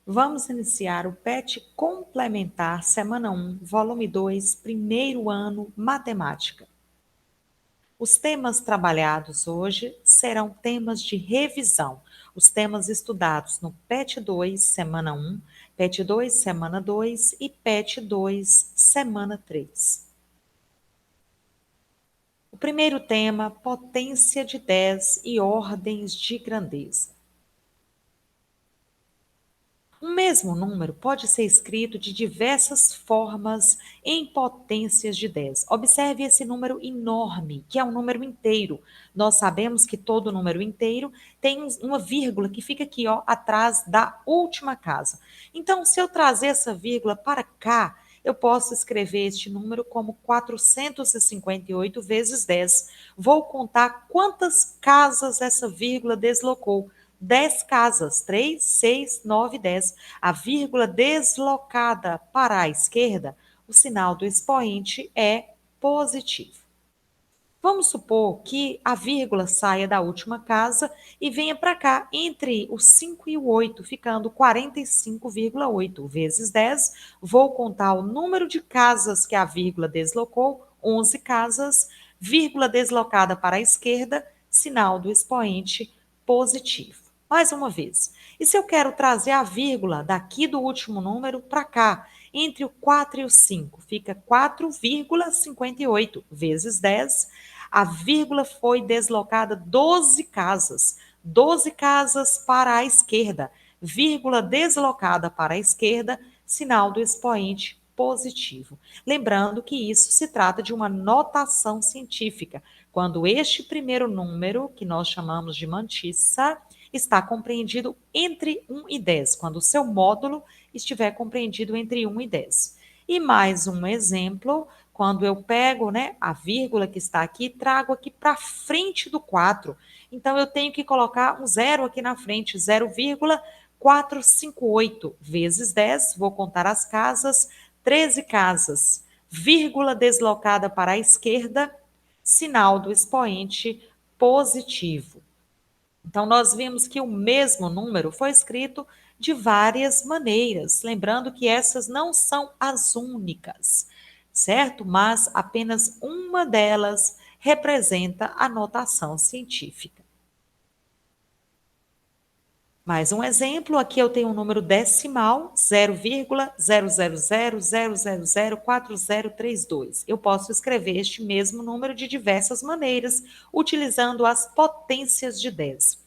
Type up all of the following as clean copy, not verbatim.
Vamos iniciar o PET Complementar, Semana 1, Volume 2, Primeiro Ano, Matemática. Os temas trabalhados hoje serão temas de revisão. Os temas estudados no PET 2, Semana 1, PET 2, Semana 2 e PET 2, Semana 3. O primeiro tema, potência de 10 e ordens de grandeza. Um mesmo número pode ser escrito de diversas formas em potências de 10. Observe esse número enorme, que é um número inteiro. Nós sabemos que todo número inteiro tem uma vírgula que fica aqui, ó, atrás da última casa. Então, se eu trazer essa vírgula para cá, eu posso escrever este número como 458 vezes 10. Vou contar quantas casas essa vírgula deslocou. 10 casas, 3, 6, 9, 10. A vírgula deslocada para a esquerda, o sinal do expoente é positivo. Vamos supor que a vírgula saia da última casa e venha para cá, entre o 5 e o 8, ficando 45,8 vezes 10. Vou contar o número de casas que a vírgula deslocou, 11 casas, vírgula deslocada para a esquerda, sinal do expoente positivo. Mais uma vez. E se eu quero trazer a vírgula daqui do último número para cá, entre o 4 e o 5, fica 4,58 vezes 10. A vírgula foi deslocada 12 casas. 12 casas para a esquerda. Vírgula deslocada para a esquerda, sinal do expoente positivo. Lembrando que isso se trata de uma notação científica. Quando este primeiro número, que nós chamamos de mantissa, está compreendido entre 1 e 10, quando o seu módulo estiver compreendido entre 1 e 10. E mais um exemplo, quando eu pego, né, a vírgula que está aqui, trago aqui para frente do 4. Então, eu tenho que colocar um zero aqui na frente, 0,458 vezes 10, vou contar as casas, 13 casas, vírgula deslocada para a esquerda, sinal do expoente positivo. Então, nós vimos que o mesmo número foi escrito de várias maneiras, lembrando que essas não são as únicas, certo? Mas apenas uma delas representa a notação científica. Mais um exemplo, aqui eu tenho um número decimal, 0,000004032. Eu posso escrever este mesmo número de diversas maneiras, utilizando as potências de 10.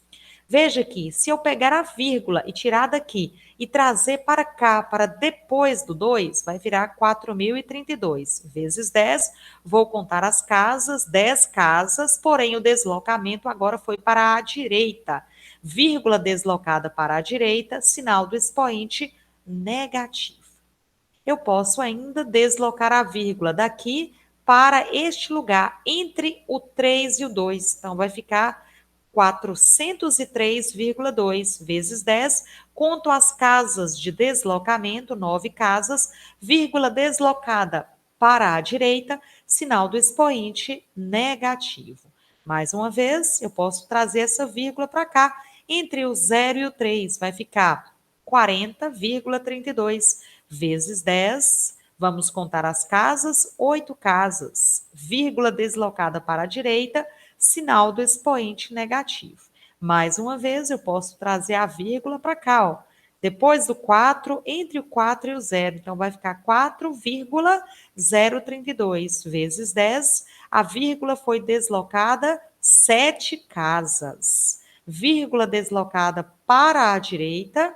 Veja aqui, se eu pegar a vírgula e tirar daqui e trazer para cá, para depois do 2, vai virar 4.032. Vezes 10, vou contar as casas, 10 casas, porém o deslocamento agora foi para a direita. Vírgula deslocada para a direita, sinal do expoente negativo. Eu posso ainda deslocar a vírgula daqui para este lugar, entre o 3 e o 2. Então, vai ficar 403,2 vezes 10. Conto as casas de deslocamento, 9 casas, vírgula deslocada para a direita, sinal do expoente negativo. Mais uma vez, eu posso trazer essa vírgula para cá. Entre o 0 e o 3, vai ficar 40,32 vezes 10. Vamos contar as casas, 8 casas, vírgula deslocada para a direita, sinal do expoente negativo. Mais uma vez, eu posso trazer a vírgula para cá, ó. Depois do 4, entre o 4 e o 0. Então, vai ficar 4,032 vezes 10. A vírgula foi deslocada 7 casas. Vírgula deslocada para a direita,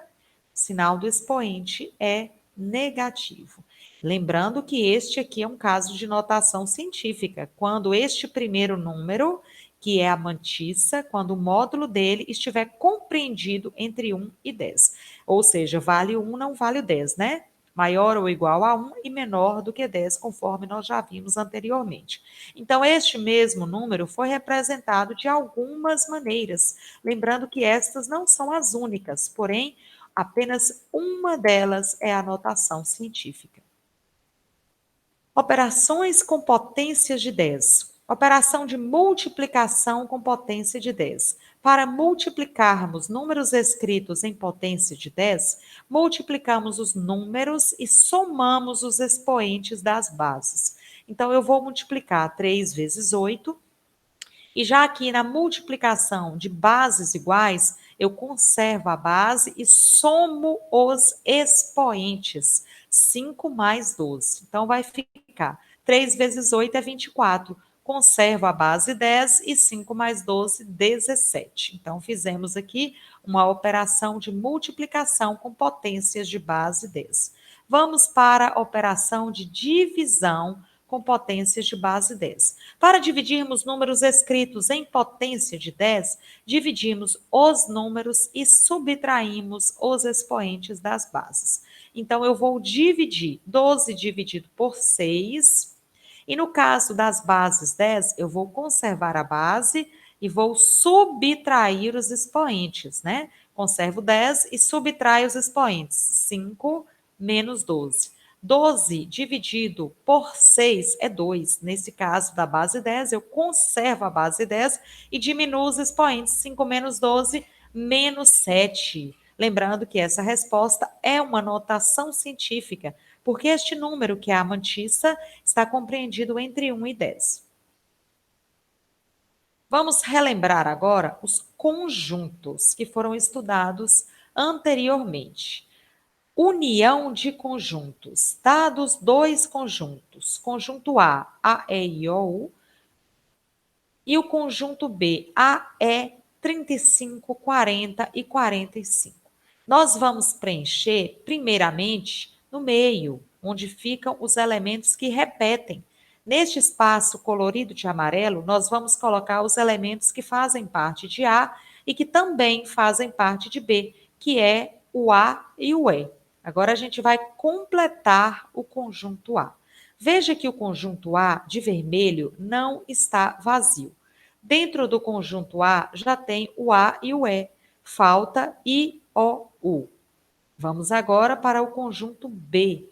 sinal do expoente é negativo. Lembrando que este aqui é um caso de notação científica, quando este primeiro número, que é a mantissa, quando o módulo dele estiver compreendido entre 1 e 10. Ou seja, vale 1, não vale o 10, né? Maior ou igual a 1 e menor do que 10, conforme nós já vimos anteriormente. Então, este mesmo número foi representado de algumas maneiras, lembrando que estas não são as únicas, porém, apenas uma delas é a notação científica. Operações com potências de 10. Operação de multiplicação com potência de 10. Para multiplicarmos números escritos em potência de 10, multiplicamos os números e somamos os expoentes das bases. Então, eu vou multiplicar 3 vezes 8, e já aqui na multiplicação de bases iguais, eu conservo a base e somo os expoentes. 5 mais 12. Então, vai ficar 3 vezes 8 é 24. Conservo a base 10 e 5 mais 12, 17. Então, fizemos aqui uma operação de multiplicação com potências de base 10. Vamos para a operação de divisão com potências de base 10. Para dividirmos números escritos em potência de 10, dividimos os números e subtraímos os expoentes das bases. Então, eu vou dividir 12 dividido por 6, e no caso das bases 10, eu vou conservar a base e vou subtrair os expoentes, né? Conservo 10 e subtraio os expoentes. 5 menos 12. 12 dividido por 6 é 2. Nesse caso da base 10, eu conservo a base 10 e diminuo os expoentes. 5 menos 12, menos 7. Lembrando que essa resposta é uma notação científica, porque este número, que é a mantissa, está compreendido entre 1 e 10. Vamos relembrar agora os conjuntos que foram estudados anteriormente. União de conjuntos. Dados dois conjuntos. Conjunto A, E, I, O, U, e o conjunto B, E, 35, 40 e 45. Nós vamos preencher, primeiramente, no meio, onde ficam os elementos que repetem. Neste espaço colorido de amarelo, nós vamos colocar os elementos que fazem parte de A e que também fazem parte de B, que é o A e o E. Agora a gente vai completar o conjunto A. Veja que o conjunto A, de vermelho, não está vazio. Dentro do conjunto A já tem o A e o E. Falta I, O, U. Vamos agora para o conjunto B.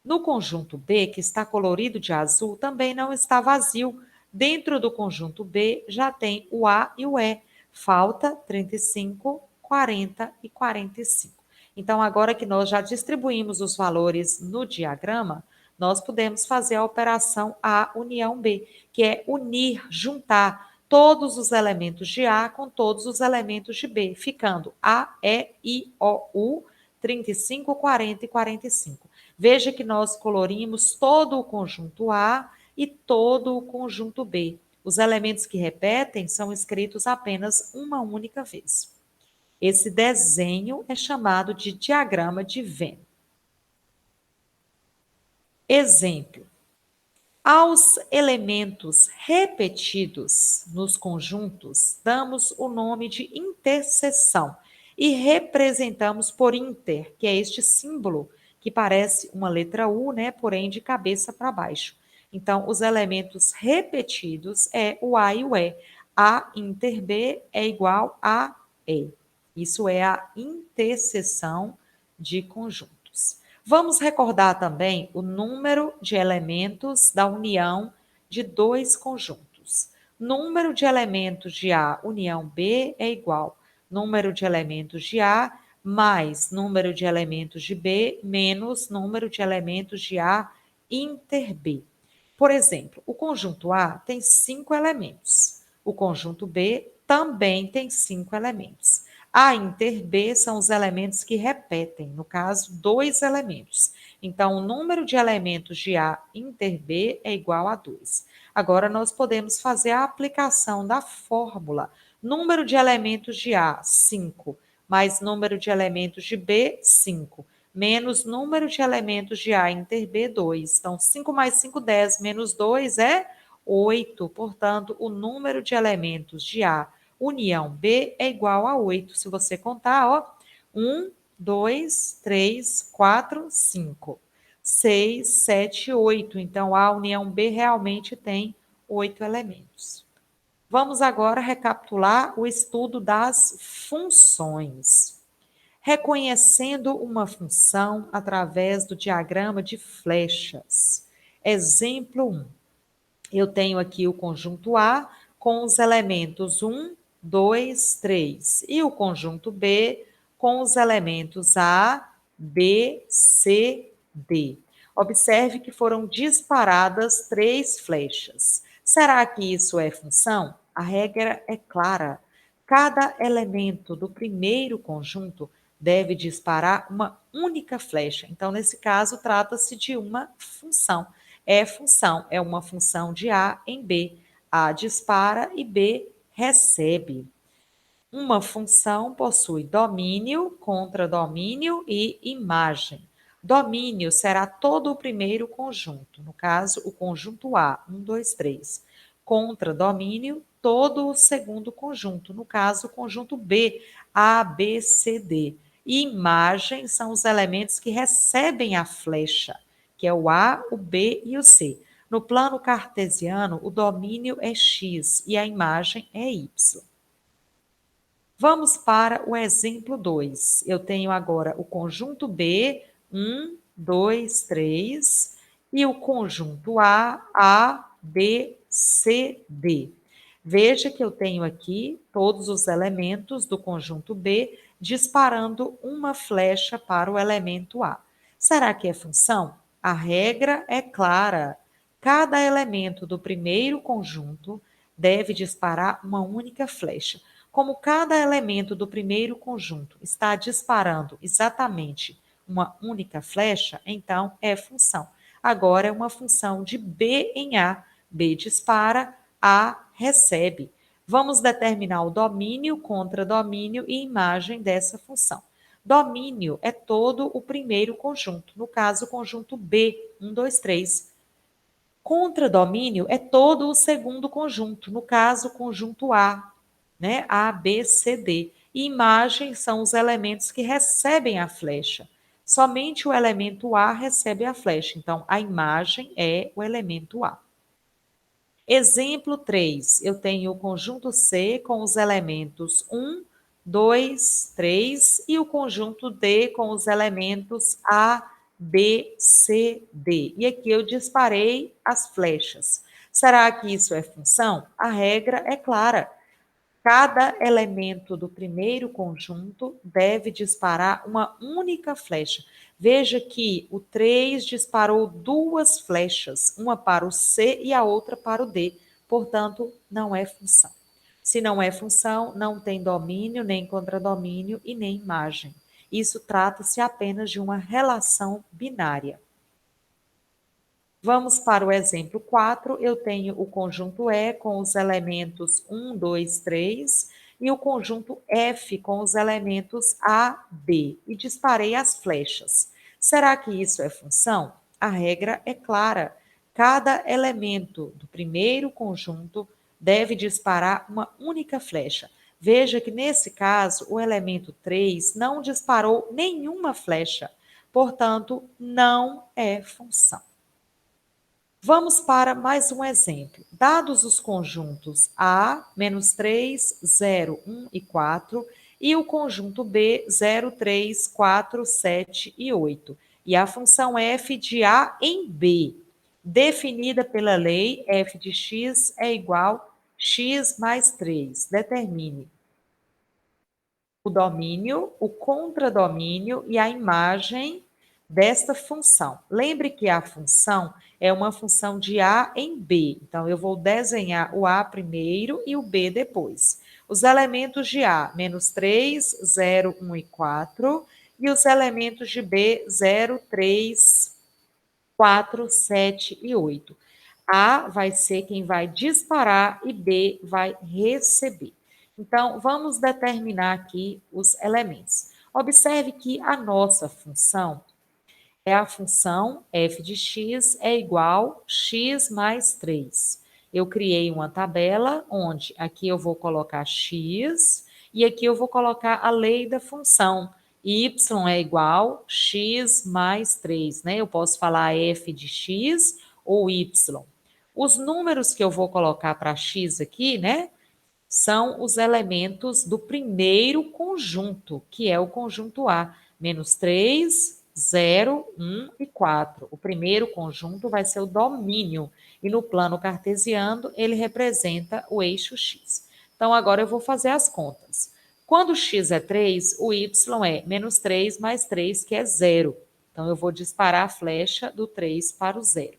No conjunto B, que está colorido de azul, também não está vazio. Dentro do conjunto B já tem o A e o E. Falta 35, 40 e 45. Então, agora que nós já distribuímos os valores no diagrama, nós podemos fazer a operação A união B, que é unir, juntar todos os elementos de A com todos os elementos de B, ficando A, E, I, O, U, 35, 40 e 45. Veja que nós colorimos todo o conjunto A e todo o conjunto B. Os elementos que repetem são escritos apenas uma única vez. Esse desenho é chamado de diagrama de Venn. Exemplo: aos elementos repetidos nos conjuntos, damos o nome de interseção e representamos por inter, que é este símbolo que parece uma letra U, né, porém de cabeça para baixo. Então, os elementos repetidos é o A e o E. A inter B é igual a E. Isso é a interseção de conjuntos. Vamos recordar também o número de elementos da união de dois conjuntos. Número de elementos de A união B é igual número de elementos de A mais número de elementos de B menos número de elementos de A inter B. Por exemplo, o conjunto A tem 5 elementos. O conjunto B também tem 5 elementos. A inter B são os elementos que repetem, no caso, 2 elementos. Então, o número de elementos de A inter B é igual a 2. Agora, nós podemos fazer a aplicação da fórmula. Número de elementos de A, 5, mais número de elementos de B, 5, menos número de elementos de A inter B, 2. Então, 5 mais 5, 10, menos 2 é 8. Portanto, o número de elementos de A união B é igual a 8. Se você contar, ó, 1, 2, 3, 4, 5, 6, 7, 8. Então, a união B realmente tem 8 elementos. Vamos agora recapitular o estudo das funções. Reconhecendo uma função através do diagrama de flechas. Exemplo 1. Eu tenho aqui o conjunto A com os elementos 1, 2, 3. E o conjunto B com os elementos A, B, C, D. Observe que foram disparadas 3 flechas. Será que isso é função? A regra é clara. Cada elemento do primeiro conjunto deve disparar uma única flecha. Então, nesse caso, trata-se de uma função. É função, é uma função de A em B. A dispara e B recebe. Uma função possui domínio, contradomínio e imagem. Domínio será todo o primeiro conjunto, no caso, o conjunto A, 1, 2, 3. Contradomínio, todo o segundo conjunto, no caso, o conjunto B, A, B, C, D. E imagem são os elementos que recebem a flecha, que é o A, o B e o C. No plano cartesiano, o domínio é X e a imagem é Y. Vamos para o exemplo 2. Eu tenho agora o conjunto B, 1, 2, 3, e o conjunto A, B, C, D. Veja que eu tenho aqui todos os elementos do conjunto B disparando uma flecha para o elemento A. Será que é função? A regra é clara. Cada elemento do primeiro conjunto deve disparar uma única flecha. Como cada elemento do primeiro conjunto está disparando exatamente uma única flecha, então é função. Agora é uma função de B em A. B dispara, A recebe. Vamos determinar o domínio, contradomínio e imagem dessa função. Domínio é todo o primeiro conjunto, no caso, o conjunto B, 1, 2, 3. Contradomínio é todo o segundo conjunto, no caso, o conjunto A, né? A, B, C, D. E imagem são os elementos que recebem a flecha. Somente o elemento A recebe a flecha. Então, a imagem é o elemento A. Exemplo 3. Eu tenho o conjunto C com os elementos 1, 2, 3 e o conjunto D com os elementos A, B, C, D. E aqui eu disparei as flechas. Será que isso é função? A regra é clara. Cada elemento do primeiro conjunto deve disparar uma única flecha. Veja que o 3 disparou duas flechas, uma para o C e a outra para o D. Portanto, não é função. Se não é função, não tem domínio, nem contradomínio e nem imagem. Isso trata-se apenas de uma relação binária. Vamos para o exemplo 4. Eu tenho o conjunto E com os elementos 1, 2, 3 e o conjunto F com os elementos A, B e disparei as flechas. Será que isso é função? A regra é clara. Cada elemento do primeiro conjunto deve disparar uma única flecha. Veja que nesse caso o elemento 3 não disparou nenhuma flecha, portanto, não é função. Vamos para mais um exemplo. Dados os conjuntos A, -3, 0, 1 e 4, e o conjunto B, 0, 3, 4, 7 e 8, e a função f de A em B, definida pela lei f de x é igual a x mais 3. Determine o domínio, o contradomínio e a imagem desta função. Lembre que a função é uma função de A em B. Então, eu vou desenhar o A primeiro e o B depois. Os elementos de A, -3, 0, 1 e 4. E os elementos de B, 0, 3, 4, 7 e 8. A vai ser quem vai disparar e B vai receber. Então, vamos determinar aqui os elementos. Observe que a nossa função é a função f de x é igual a x mais 3. Eu criei uma tabela onde aqui eu vou colocar x e aqui eu vou colocar a lei da função. Y é igual a x mais 3, né? Eu posso falar f de x ou y. Os números que eu vou colocar para x aqui, né? São os elementos do primeiro conjunto, que é o conjunto A. -3, 0, 1 e 4. O primeiro conjunto vai ser o domínio, e no plano cartesiano ele representa o eixo x. Então, agora eu vou fazer as contas. Quando x é 3, o y é menos 3 mais 3, que é 0. Então, eu vou disparar a flecha do 3 para o 0.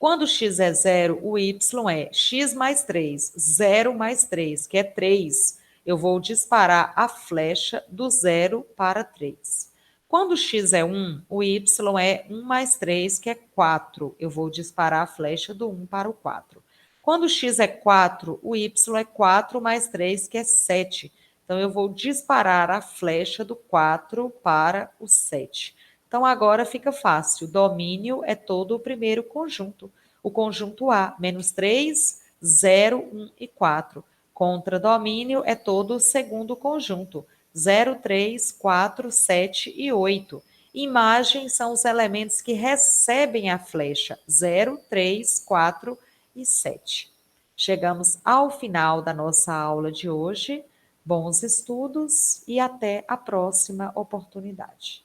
Quando x é 0, o y é x mais 3, 0 mais 3, que é 3. Eu vou disparar a flecha do 0 para 3. Quando x é 1, o y é 1 mais 3, que é 4. Eu vou disparar a flecha do 1 para o 4. Quando x é 4, o y é 4 mais 3, que é 7. Então, eu vou disparar a flecha do 4 para o 7. Então, agora fica fácil. Domínio é todo o primeiro conjunto. O conjunto A, menos 3, 0, 1 e 4. Contra domínio é todo o segundo conjunto. 0, 3, 4, 7 e 8. Imagem são os elementos que recebem a flecha. 0, 3, 4 e 7. Chegamos ao final da nossa aula de hoje. Bons estudos e até a próxima oportunidade.